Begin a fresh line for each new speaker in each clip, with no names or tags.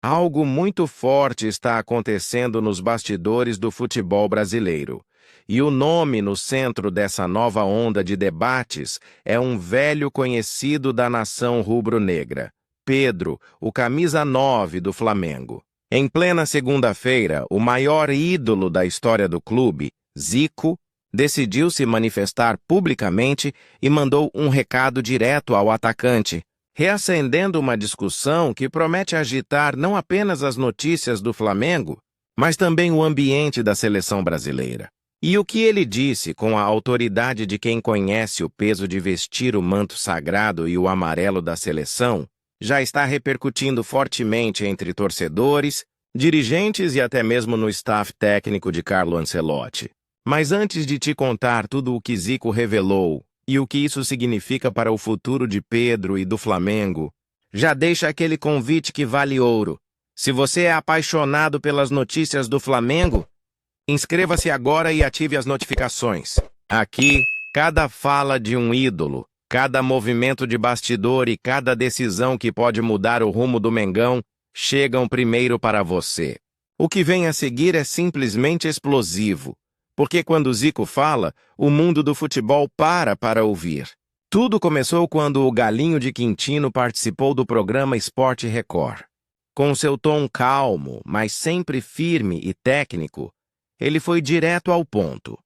Algo muito forte está acontecendo nos bastidores do futebol brasileiro. E o nome no centro dessa nova onda de debates é um velho conhecido da nação rubro-negra, Pedro, o camisa 9 do Flamengo. Em plena segunda-feira, o maior ídolo da história do clube, Zico, decidiu se manifestar publicamente e mandou um recado direto ao atacante, reacendendo uma discussão que promete agitar não apenas as notícias do Flamengo, mas também o ambiente da seleção brasileira. E o que ele disse com a autoridade de quem conhece o peso de vestir o manto sagrado e o amarelo da seleção, já está repercutindo fortemente entre torcedores, dirigentes e até mesmo no staff técnico de Carlo Ancelotti. Mas antes de te contar tudo o que Zico revelou e o que isso significa para o futuro de Pedro e do Flamengo, já deixa aquele convite que vale ouro. Se você é apaixonado pelas notícias do Flamengo, inscreva-se agora e ative as notificações. Aqui, cada fala de um ídolo, cada movimento de bastidor e cada decisão que pode mudar o rumo do Mengão chegam primeiro para você. O que vem a seguir é simplesmente explosivo, porque quando Zico fala, o mundo do futebol para ouvir. Tudo começou quando o Galinho de Quintino participou do programa Sport Record. Com seu tom calmo, mas sempre firme e técnico, ele foi direto ao ponto.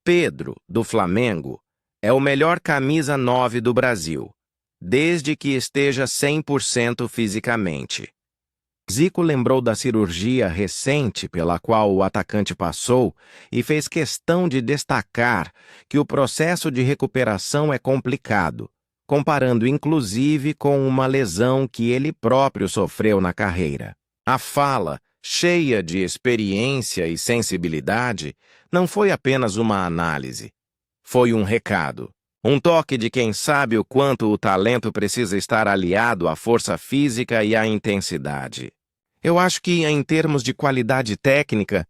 Pedro, do Flamengo, é o melhor camisa 9 do Brasil, desde que esteja 100% fisicamente. Zico lembrou da cirurgia recente pela qual o atacante passou e fez questão de destacar que o processo de recuperação é complicado, comparando inclusive com uma lesão que ele próprio sofreu na carreira. A fala, cheia de experiência e sensibilidade, não foi apenas uma análise. Foi um recado, um toque de quem sabe o quanto o talento precisa estar aliado à força física e à intensidade. Eu acho que, em termos de qualidade técnica,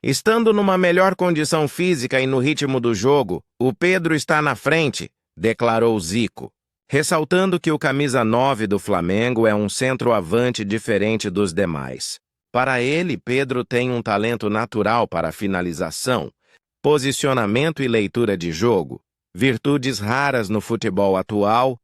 estando numa melhor condição física e no ritmo do jogo, o Pedro está na frente, declarou Zico, ressaltando que o camisa 9 do Flamengo é um centroavante diferente dos demais. Para ele, Pedro tem um talento natural para finalização, posicionamento e leitura de jogo, virtudes raras no futebol atual,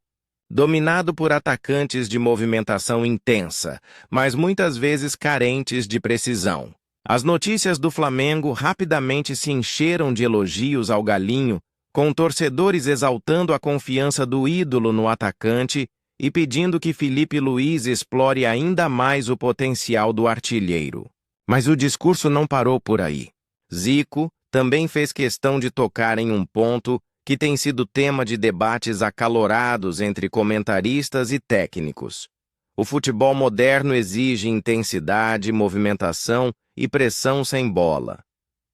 dominado por atacantes de movimentação intensa, mas muitas vezes carentes de precisão. As notícias do Flamengo rapidamente se encheram de elogios ao Galinho, com torcedores exaltando a confiança do ídolo no atacante e pedindo que Filipe Luís explore ainda mais o potencial do artilheiro. Mas o discurso não parou por aí. Zico também fez questão de tocar em um ponto que tem sido tema de debates acalorados entre comentaristas e técnicos. O futebol moderno exige intensidade, movimentação e pressão sem bola.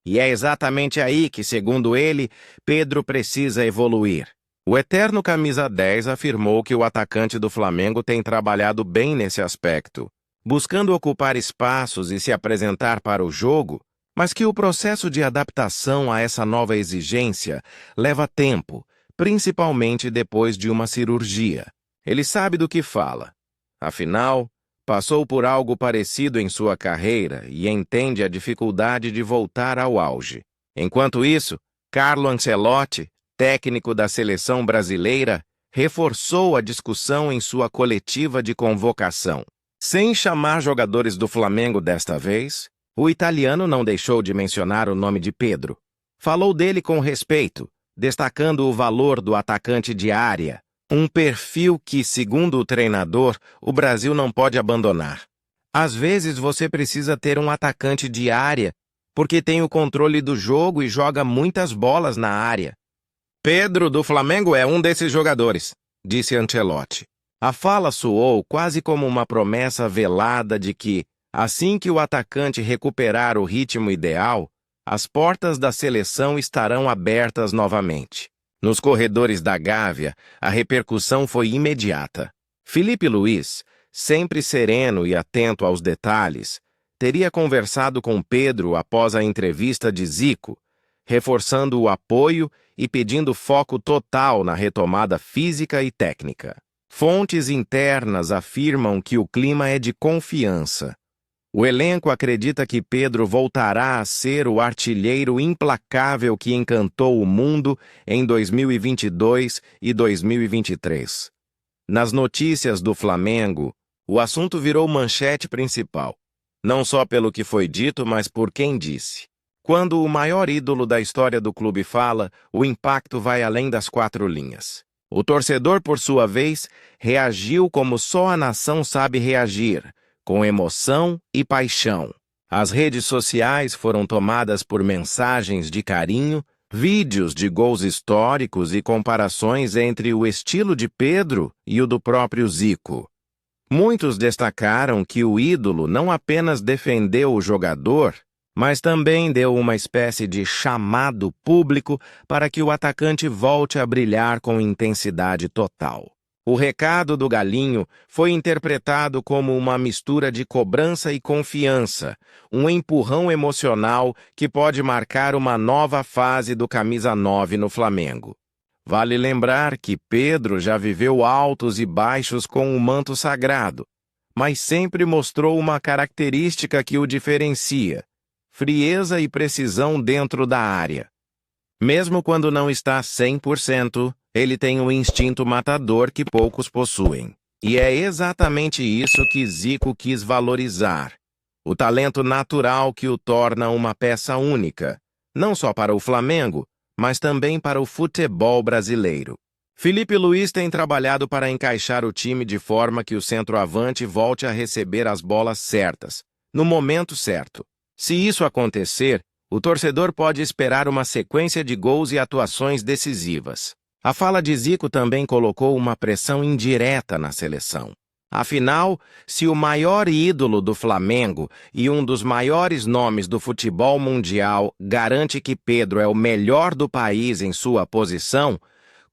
E é exatamente aí que, segundo ele, Pedro precisa evoluir. O eterno camisa 10 afirmou que o atacante do Flamengo tem trabalhado bem nesse aspecto, buscando ocupar espaços e se apresentar para o jogo, mas que o processo de adaptação a essa nova exigência leva tempo, principalmente depois de uma cirurgia. Ele sabe do que fala. Afinal, passou por algo parecido em sua carreira e entende a dificuldade de voltar ao auge. Enquanto isso, Carlo Ancelotti, técnico da seleção brasileira, reforçou a discussão em sua coletiva de convocação. Sem chamar jogadores do Flamengo desta vez, o italiano não deixou de mencionar o nome de Pedro. Falou dele com respeito, destacando o valor do atacante de área, um perfil que, segundo o treinador, o Brasil não pode abandonar. Às vezes você precisa ter um atacante de área, porque tem o controle do jogo e joga muitas bolas na área. Pedro do Flamengo é um desses jogadores, disse Ancelotti. A fala soou quase como uma promessa velada de que, assim que o atacante recuperar o ritmo ideal, as portas da seleção estarão abertas novamente. Nos corredores da Gávea, a repercussão foi imediata. Filipe Luís, sempre sereno e atento aos detalhes, teria conversado com Pedro após a entrevista de Zico, reforçando o apoio e pedindo foco total na retomada física e técnica. Fontes internas afirmam que o clima é de confiança. O elenco acredita que Pedro voltará a ser o artilheiro implacável que encantou o mundo em 2022 e 2023. Nas notícias do Flamengo, o assunto virou manchete principal, não só pelo que foi dito, mas por quem disse. Quando o maior ídolo da história do clube fala, o impacto vai além das quatro linhas. O torcedor, por sua vez, reagiu como só a nação sabe reagir, com emoção e paixão. As redes sociais foram tomadas por mensagens de carinho, vídeos de gols históricos e comparações entre o estilo de Pedro e o do próprio Zico. Muitos destacaram que o ídolo não apenas defendeu o jogador, mas também deu uma espécie de chamado público para que o atacante volte a brilhar com intensidade total. O recado do Galinho foi interpretado como uma mistura de cobrança e confiança, um empurrão emocional que pode marcar uma nova fase do camisa 9 no Flamengo. Vale lembrar que Pedro já viveu altos e baixos com o manto sagrado, mas sempre mostrou uma característica que o diferencia: frieza e precisão dentro da área. Mesmo quando não está 100%, ele tem um instinto matador que poucos possuem. E é exatamente isso que Zico quis valorizar. O talento natural que o torna uma peça única, não só para o Flamengo, mas também para o futebol brasileiro. Felipe Luiz tem trabalhado para encaixar o time de forma que o centroavante volte a receber as bolas certas, no momento certo. Se isso acontecer, o torcedor pode esperar uma sequência de gols e atuações decisivas. A fala de Zico também colocou uma pressão indireta na seleção. Afinal, se o maior ídolo do Flamengo e um dos maiores nomes do futebol mundial garante que Pedro é o melhor do país em sua posição,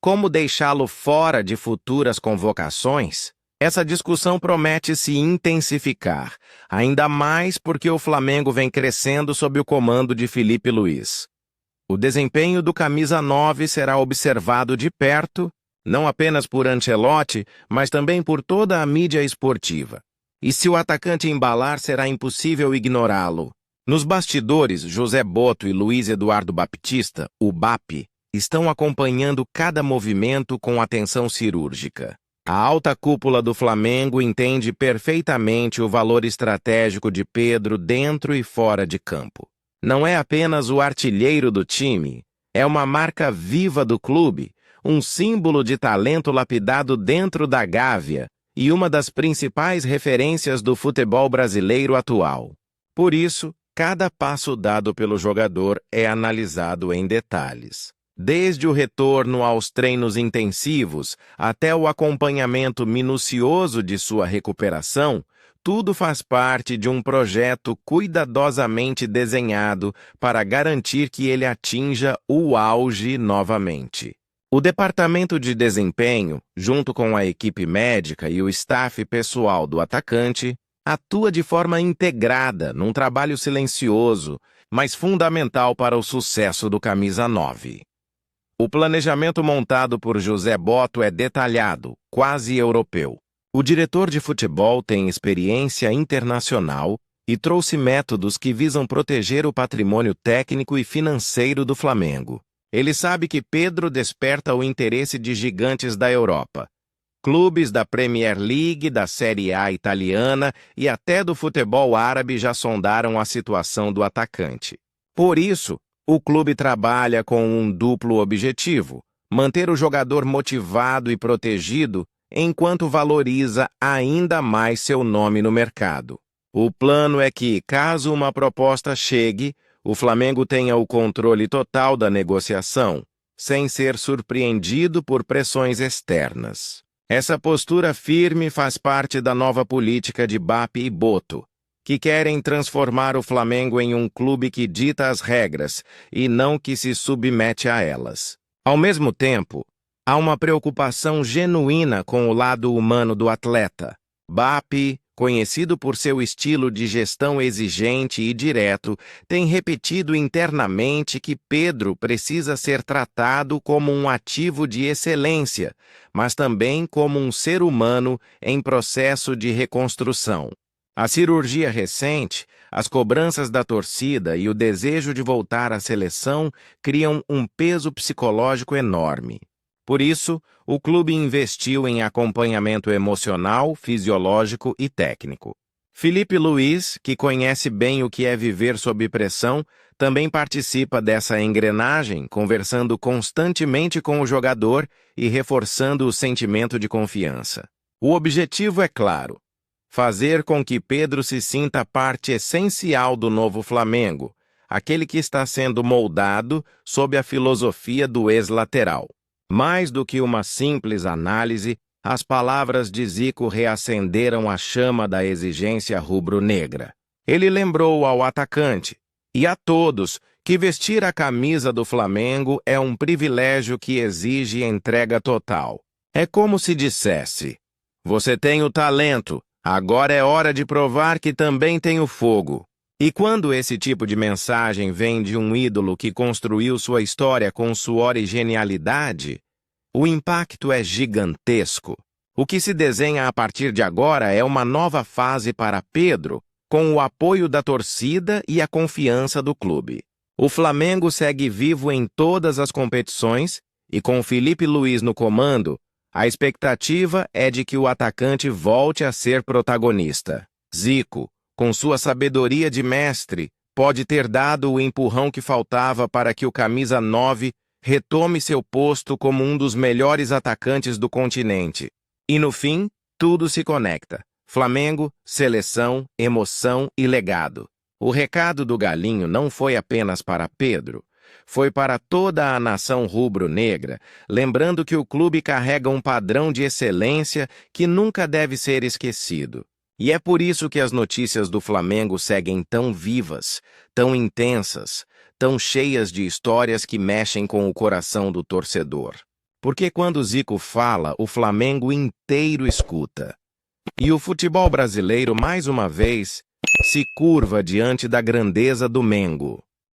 como deixá-lo fora de futuras convocações? Essa discussão promete se intensificar, ainda mais porque o Flamengo vem crescendo sob o comando de Felipe Luiz. O desempenho do camisa 9 será observado de perto, não apenas por Ancelotti, mas também por toda a mídia esportiva. E se o atacante embalar, será impossível ignorá-lo. Nos bastidores, José Boto e Luiz Eduardo Baptista, o BAP, estão acompanhando cada movimento com atenção cirúrgica. A alta cúpula do Flamengo entende perfeitamente o valor estratégico de Pedro dentro e fora de campo. Não é apenas o artilheiro do time, é uma marca viva do clube, um símbolo de talento lapidado dentro da Gávea e uma das principais referências do futebol brasileiro atual. Por isso, cada passo dado pelo jogador é analisado em detalhes. Desde o retorno aos treinos intensivos até o acompanhamento minucioso de sua recuperação, tudo faz parte de um projeto cuidadosamente desenhado para garantir que ele atinja o auge novamente. O departamento de desempenho, junto com a equipe médica e o staff pessoal do atacante, atua de forma integrada num trabalho silencioso, mas fundamental para o sucesso do camisa 9. O planejamento montado por José Boto é detalhado, quase europeu. O diretor de futebol tem experiência internacional e trouxe métodos que visam proteger o patrimônio técnico e financeiro do Flamengo. Ele sabe que Pedro desperta o interesse de gigantes da Europa. Clubes da Premier League, da Série A italiana e até do futebol árabe já sondaram a situação do atacante. Por isso, o clube trabalha com um duplo objetivo: manter o jogador motivado e protegido, enquanto valoriza ainda mais seu nome no mercado. O plano é que, caso uma proposta chegue, o Flamengo tenha o controle total da negociação, sem ser surpreendido por pressões externas. Essa postura firme faz parte da nova política de BAP e Boto, que querem transformar o Flamengo em um clube que dita as regras e não que se submete a elas. Ao mesmo tempo, há uma preocupação genuína com o lado humano do atleta. BAP, conhecido por seu estilo de gestão exigente e direto, tem repetido internamente que Pedro precisa ser tratado como um ativo de excelência, mas também como um ser humano em processo de reconstrução. A cirurgia recente, as cobranças da torcida e o desejo de voltar à seleção criam um peso psicológico enorme. Por isso, o clube investiu em acompanhamento emocional, fisiológico e técnico. Felipe Luiz, que conhece bem o que é viver sob pressão, também participa dessa engrenagem, conversando constantemente com o jogador e reforçando o sentimento de confiança. O objetivo é claro: fazer com que Pedro se sinta parte essencial do novo Flamengo, aquele que está sendo moldado sob a filosofia do ex-lateral. Mais do que uma simples análise, as palavras de Zico reacenderam a chama da exigência rubro-negra. Ele lembrou ao atacante e a todos que vestir a camisa do Flamengo é um privilégio que exige entrega total. É como se dissesse: você tem o talento, agora é hora de provar que também tem o fogo. E quando esse tipo de mensagem vem de um ídolo que construiu sua história com suor e genialidade, o impacto é gigantesco. O que se desenha a partir de agora é uma nova fase para Pedro, com o apoio da torcida e a confiança do clube. O Flamengo segue vivo em todas as competições e, com Felipe Luiz no comando, a expectativa é de que o atacante volte a ser protagonista. Zico, com sua sabedoria de mestre, pode ter dado o empurrão que faltava para que o camisa 9 retome seu posto como um dos melhores atacantes do continente. E no fim, tudo se conecta: Flamengo, seleção, emoção e legado. O recado do Galinho não foi apenas para Pedro, foi para toda a nação rubro-negra, lembrando que o clube carrega um padrão de excelência que nunca deve ser esquecido. E é por isso que as notícias do Flamengo seguem tão vivas, tão intensas, tão cheias de histórias que mexem com o coração do torcedor. Porque quando Zico fala, o Flamengo inteiro escuta. E o futebol brasileiro, mais uma vez, se curva diante da grandeza do Mengo.